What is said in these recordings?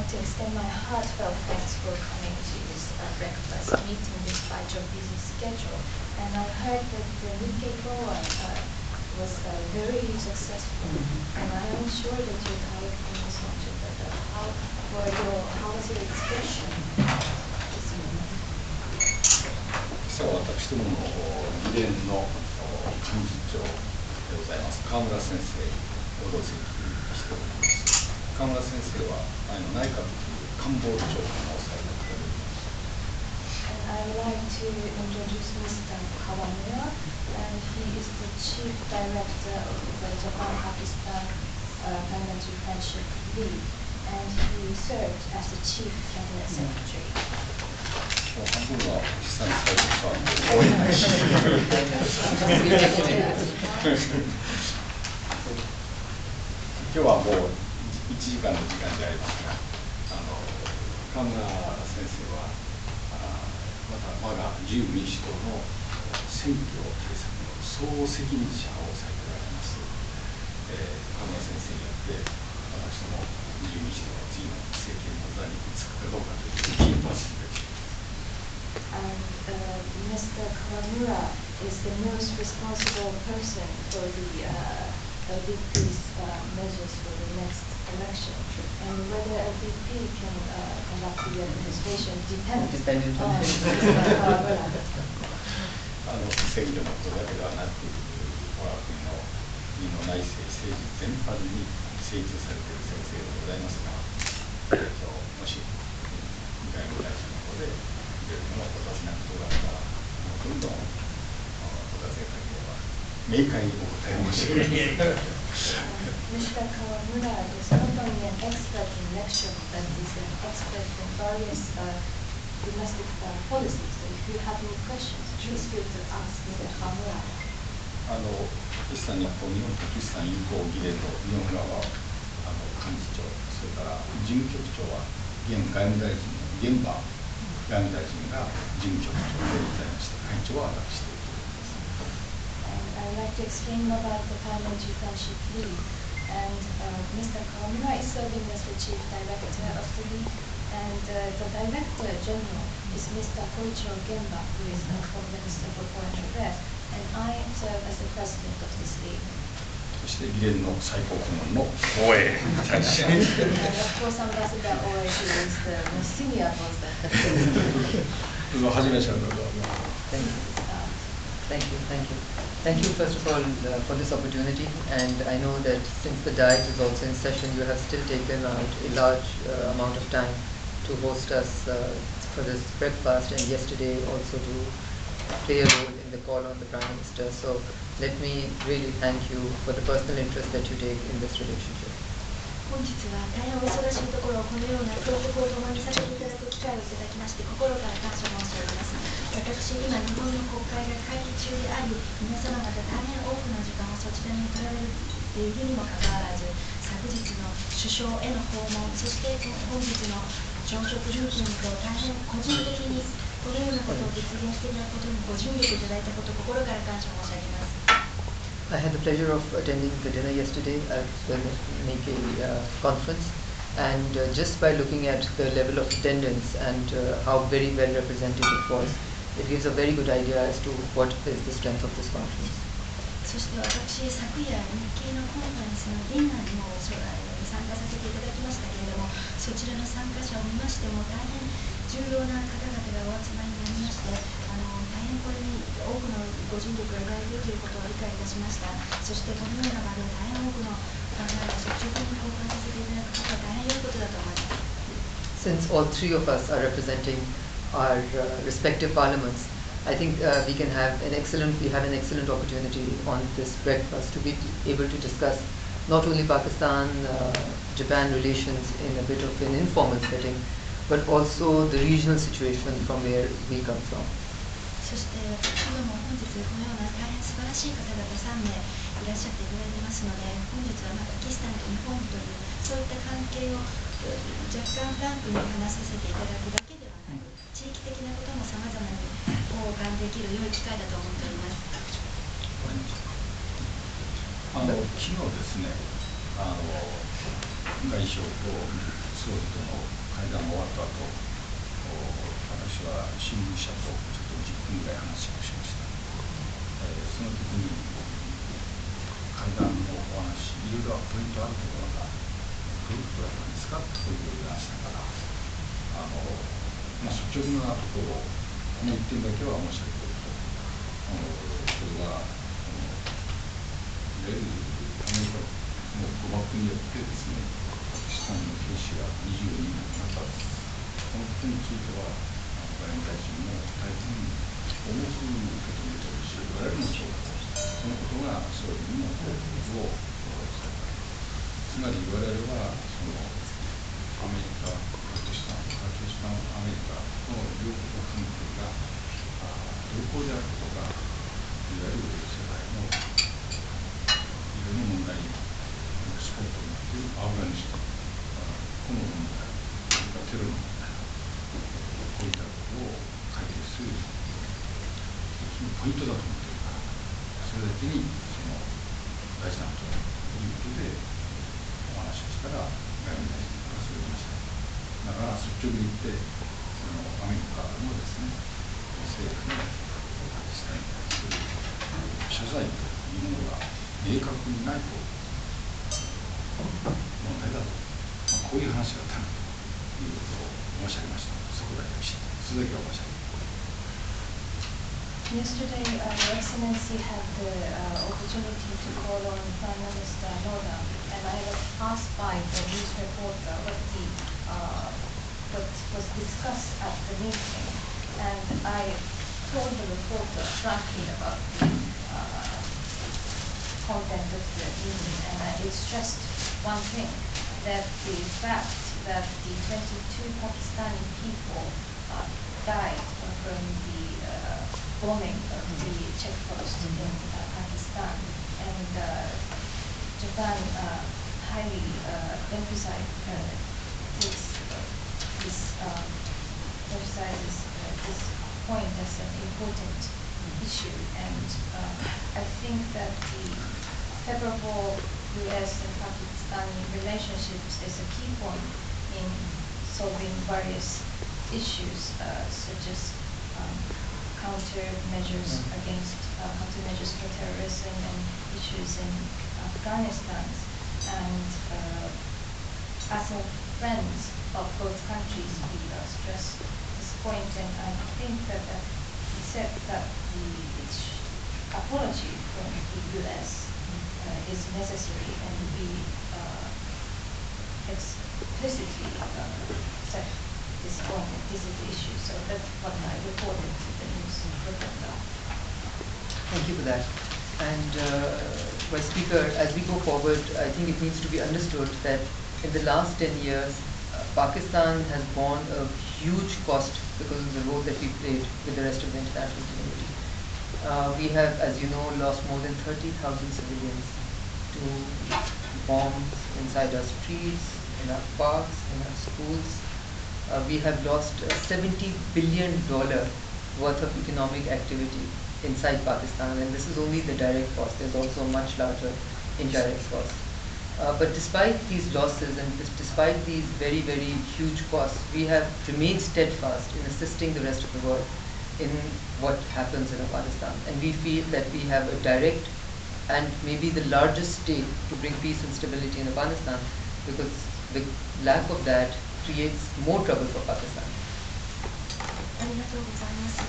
to extend my heartfelt thanks for coming to this breakfast meeting despite your busy schedule. And I heard that the Nikkei Forum was very successful, and I am sure that your Thai was not too bad. How was your expression this morning? 今朝は私どもの議連の幹事長でございます川村先生を同席しております。川村先生は内閣官房長官をされております。I would like to introduce Mr. Kawamura, and he is the Chief Director of the Japan-Pakistan Parliamentary Friendship League, and he served as the Chief Cabinet Secretary. 半分はパキスタン最初さん応援ないし。今日はもう1時間の時間でありますが、川村先生はまた我が自由民主党の選挙対策の総責任者をされておられます。川村先生によって私ども自由民主党の次の政権の座につくかどうかというキーパーソンです。Mr. Kawamura is the most responsible person for the LDP's measures for the next election, and whether LDP can conduct the administration depends on Mr. Kawamura. 選挙のことだけではなく、我が国の国の内政、政治全般に精通されている先生でございますが、今日もし外務大臣の方でいろいろなお尋ねなことがあったら、どんどんお尋ねかければ明快にお答え申し上げます。Mr. Kawamura is not only an expert in election, but is an expert in various domestic policies. So if you have any questions, please feel to ask Mr. Kawamura. パキスタン日本パキスタン友好議連の日本側幹事長、それから事務局長は現外務大臣の現場外務大臣が事務局長でございまして、会長は私でございます。I'd like to explain about the Parliamentary Friendship League. And Mr. Kawamura is serving as the Chief Director of the League, and the Director General is Mr. Koichiro Genba, who is the Foreign Minister for Foreign Affairs, and I serve as the President of this League. そして議連の最高顧問の防衛大使。Of course, Ambassador Oe, who is the most senior person. どうぞはじめしゃべり。Thank you. Thank you, first of all, for this opportunity. And I know that since the Diet is also in session, you have still taken out a large amount of time to host us for this breakfast, and yesterday also to play a role in the call on the Prime Minister. So let me really thank you for the personal interest that you take in this relationship. 本日は大変お忙しいところをこのようなプロトコルを共にさせていただく機会をいただきまして心から感謝申し上げます。私、今日本の国会が会期中であり、皆様方大変多くの時間をそちらに取られているにもかかわらず、昨日の首相への訪問、そして本日の朝食ルーティンと大変個人的にこのようなことを実現していただくことにご尽力いただいたこと、心から感謝申し上げます。I had the pleasure of attending the dinner yesterday at the Nikkei conference, and just by looking at the level of attendance and how very well represented it was, it gives a very good idea as to what is the strength of this conference. そして私、昨夜、日経のコンファレンスのディナーにも参加させていただきましたけれども、そちらの参加者を見ましても、大変重要な方々がお集まりになりまして、大変これに多くのご尽力がいただいているということを理解いたしました。そしてこのような場で大変多くの考えを率直に交換させていただくことは大変良いことだと思います。Since all three of us are representing our respective parliaments, I think we have an excellent opportunity on this breakfast to be able to discuss not only Pakistan-Japan relations in a bit of an informal setting, but also the regional situation from where we come from. そして今も本日このような大変素晴らしい方々3名いらっしゃっていただいてますので、本日はパキスタンと日本というそういった関係を若干フランクに話させていただくだけではなく、地域的なこともさまざまに交換できる良い機会だと思っております。昨日ですね、外相とそ総理との会談が終わった後、私は新聞社とちょっと10分ぐらい話をしました。その時に会談のお話、いろいろポイントあるところがどういうことだったんですかということを言いましたから、率直なところ、この1点だけは申し上げておくと、それは、いわゆるアメリカの誤爆によってですね、パキスタンの兵士が24人亡くなった。このことについては、外務大臣も大変重く受け止めているし、我々もそうだと。そのことが総理にも報告をされた。つまり我々は、アメリカ、パキスタン、アメリカの両国関係が良好であることが、いわゆる世界のいろんな問題にスポットになっているアフガニスタン、この問題、それからテロの問題、こういったことを解決する一つのポイントだと思っているから、それだけに大事なことだということでお話をしたら、外務大臣がそれを言いました。だから率直に言って、アメリカのですね、政府のパキスタンに対する謝罪というものが明確にないと問題だと、こういう話があったということを申し上げました。そこだけを知って、それだけを申し上げます。Yesterday, Your Excellency had the opportunity to call on Prime Minister Noda, and I was asked by the news reporter what was discussed at the meeting, and I told the reporter frankly about the content of the meeting, and I stressed one thing, that the fact that the 22 Pakistani people died from the bombing of the checkpost in Pakistan, and Japan highly emphasizes this point as an important issue, and I think that the favorable U.S. and Pakistani relationships is a key point in solving various issues such as countermeasures for terrorism and issues in Afghanistan. And as a friends of both countries, we stress this point, and I think that he said that the apology from the U.S. Is necessary, and we explicitly said this point, that this is the issue. So that's what I reported to the news reporter. Thank you for that. And my speaker, as we go forward, I think it needs to be understood that in the last 10 years, Pakistan has borne a huge cost because of the role that we played with the rest of the international community. We have, as you know, lost more than 30,000 civilians to bombs inside our streets, in our parks, in our schools. We have lost $70 billion worth of economic activity inside Pakistan, and this is only the direct cost. There's also a much larger indirect cost. But despite these losses and despite these very, very huge costs, we have remained steadfast in assisting the rest of the world in what happens in Afghanistan. And we feel that we have a direct and maybe the largest stake to bring peace and stability in Afghanistan, because the lack of that creates more trouble for Pakistan. ありがとうございます。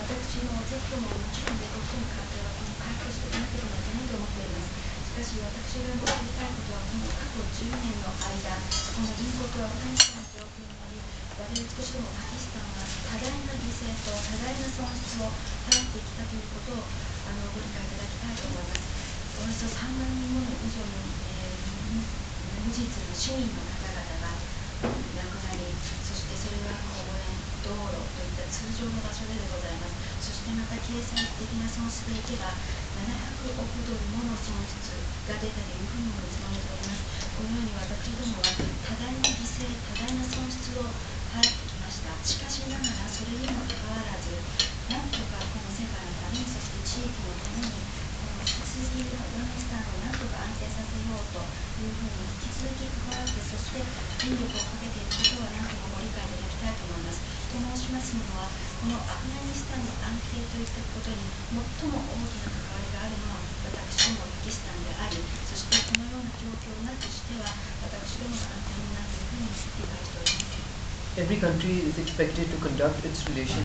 私もぜひとももちろん米国との関係は回復していかなければいけないと思っています。しかし私が申し上げたいことは、この過去10年の間、この隣国アフガニスタンの状況により、我々としてもパキスタンは多大な犠牲と多大な損失を払ってきたということをご理解いただきたいと思います。およそ3万人もの以上の無実の市民の方々が亡くなり、そしてそれは公園、道路といった通常の場所でございます。そしてまた経済的な損失でいけば700億ドルもの損失が出たというふうにも見積もられております。このように私どもは多大な犠牲、多大な損失を払ってきました。しかしながらそれにもかかわらず、なんとかこの世界のために、そして地域のために、この引き続きアフガニスタンをなんとか安定させようというふうに引き続続き関わって、そして尽力をかけていることは何とかご理解いただきたいと思います。と申しますのは、このアフガニスタンの安定といったことに最も大きな関わりがあるのは私どもパキスタンであり、そしてこのような状況なくしては私どもの安定になるというふうに理解しております。Every country is expected to conduct its relations